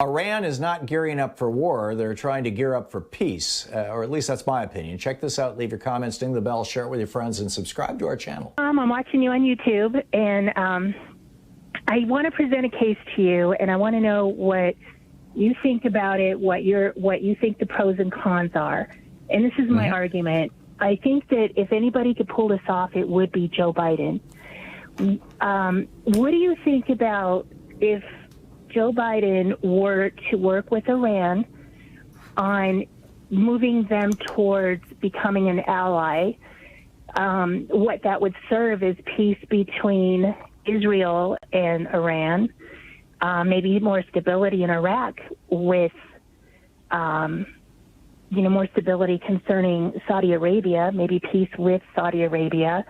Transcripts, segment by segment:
Iran is not gearing up for war. They're trying to gear up for peace, or at least that's my opinion. Check this out. Leave your comments, ding the bell, share it with your friends, and subscribe to our channel. I'm watching you on YouTube, and I want to present a case to you, and I want to know what you think about it, what you think the pros and cons are. And this is my argument. I think that if anybody could pull this off, it would be Joe Biden. What do you think about if Joe Biden were to work with Iran on moving them towards becoming an ally? What that would serve is peace between Israel and Iran, maybe more stability in Iraq with, more stability concerning Saudi Arabia, maybe peace with Saudi Arabia,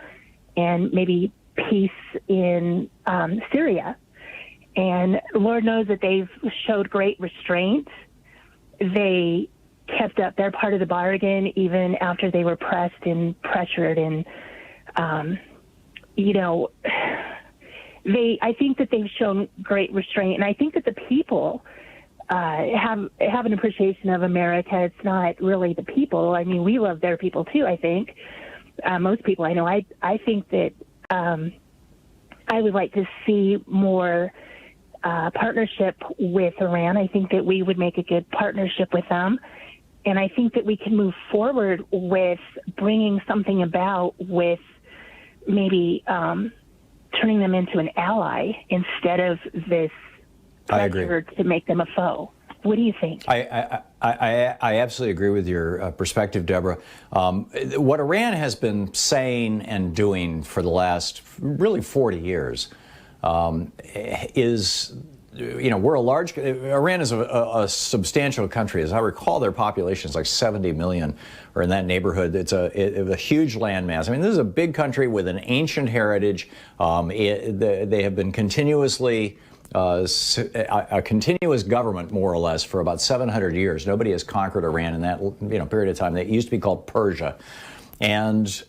and maybe peace in Syria. And Lord knows that they've showed great restraint. They kept up their part of the bargain even after they were pressed and pressured. And, I think that they've shown great restraint. And I think that the people have an appreciation of America. It's not really the people. I mean, we love their people too, I think. Most people I know. I think that I would like to see more partnership with Iran. I think that we would make a good partnership with them. And I think that we can move forward with bringing something about with maybe turning them into an ally instead of this pressure to make them a foe. What do you think? I absolutely agree with your perspective, Deborah. What Iran has been saying and doing for the last really 40 years is, Iran is a substantial country. As I recall, their population is like 70 million or in that neighborhood. It's a huge landmass. I mean, this is a big country with an ancient heritage. They have been continuously a continuous government, more or less, for about 700 years. Nobody has conquered Iran in that period of time. They used to be called Persia, and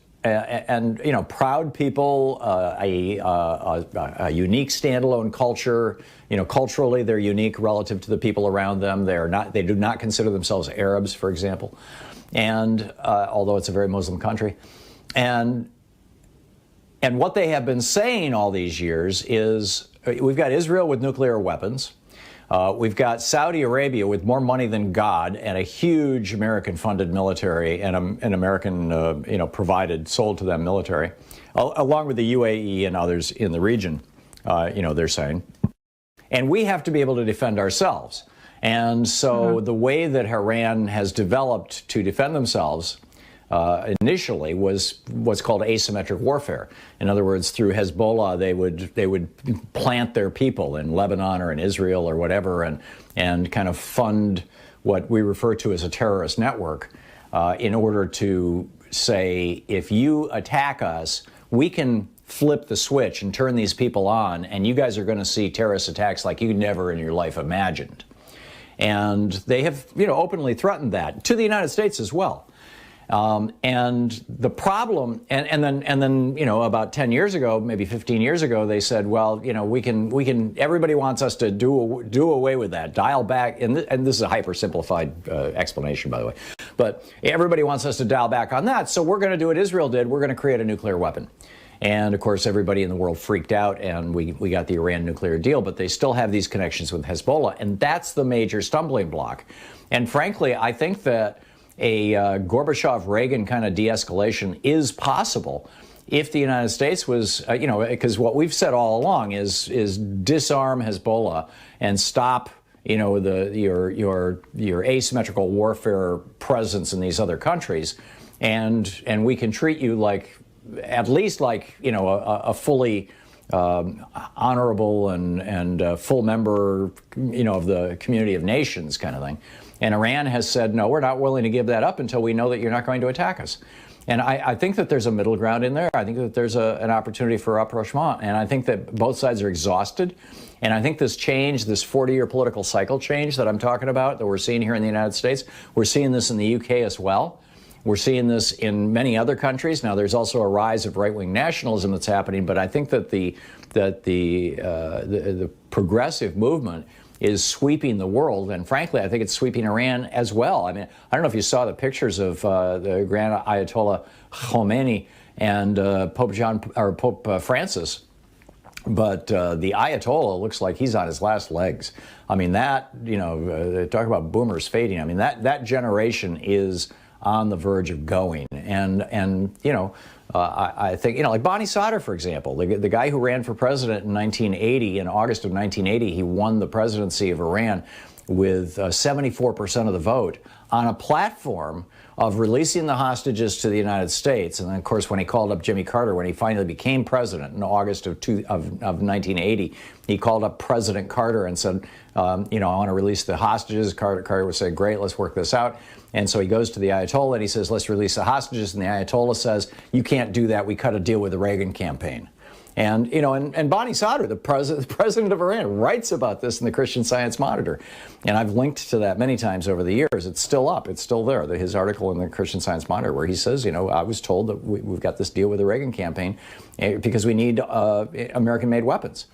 proud people, a unique standalone culture. Culturally, they're unique relative to the people around them. They do not consider themselves Arabs, for example, and although it's a very Muslim country, and what they have been saying all these years is, we've got Israel with nuclear weapons. We've got Saudi Arabia with more money than God and a huge American-funded military and an American, sold to them military, along with the UAE and others in the region, they're saying. And we have to be able to defend ourselves. And so the way that Iran has developed to defend themselves initially was what's called asymmetric warfare. In other words, through Hezbollah, they would plant their people in Lebanon or in Israel or whatever, and kind of fund what we refer to as a terrorist network in order to say, if you attack us, we can flip the switch and turn these people on, and you guys are going to see terrorist attacks like you never in your life imagined. And they have, openly threatened that to the United States as well. And the problem, and then about 10 years ago, maybe 15 years ago, they said, well, we can. Everybody wants us to do away with that, dial back, and this is a hyper simplified explanation, by the way, but everybody wants us to dial back on that. So we're going to do what Israel did. We're going to create a nuclear weapon. And of course, everybody in the world freaked out, and we got the Iran nuclear deal, but they still have these connections with Hezbollah, and that's the major stumbling block. And frankly, I think that a Gorbachev-Reagan kind of de-escalation is possible if the United States was, because what we've said all along is disarm Hezbollah and stop, your asymmetrical warfare presence in these other countries, and we can treat you like, at least like, a fully honorable and full member, of the community of nations kind of thing. And Iran has said, no, we're not willing to give that up until we know that you're not going to attack us. And I think that there's a middle ground in there. I think that there's an opportunity for rapprochement. And I think that both sides are exhausted. And I think this change, this 40-year political cycle change that I'm talking about, that we're seeing here in the United States, we're seeing this in the UK as well. We're seeing this in many other countries. Now, there's also a rise of right-wing nationalism that's happening, but I think that the progressive movement is sweeping the world, and frankly, I think it's sweeping Iran as well. I mean, I don't know if you saw the pictures of the Grand Ayatollah Khomeini and Pope Francis, but the Ayatollah looks like he's on his last legs. I mean, that, talk about boomers fading. I mean, that generation is on the verge of going, and I think, like Bonnie Sauter, for example, the guy who ran for president in 1980, in August of 1980, he won the presidency of Iran with 74% of the vote on a platform of releasing the hostages to the United States. And then, of course, when he called up Jimmy Carter, when he finally became president in August of 1980, he called up President Carter and said, I want to release the hostages. Carter would say, great, let's work this out. And so he goes to the Ayatollah and he says, let's release the hostages. And the Ayatollah says, you can't do that. We cut a deal with the Reagan campaign. And, and Bonnie Sauter, the president of Iran, writes about this in the Christian Science Monitor. And I've linked to that many times over the years. It's still up. It's still there. His article in the Christian Science Monitor where he says, I was told that we've got this deal with the Reagan campaign because we need American-made weapons.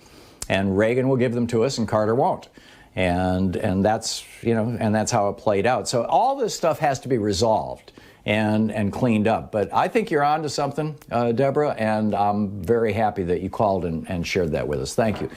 And Reagan will give them to us and Carter won't. And that's, and that's how it played out. So all this stuff has to be resolved and cleaned up. But I think you're on to something, Deborah, and I'm very happy that you called and shared that with us. Thank you.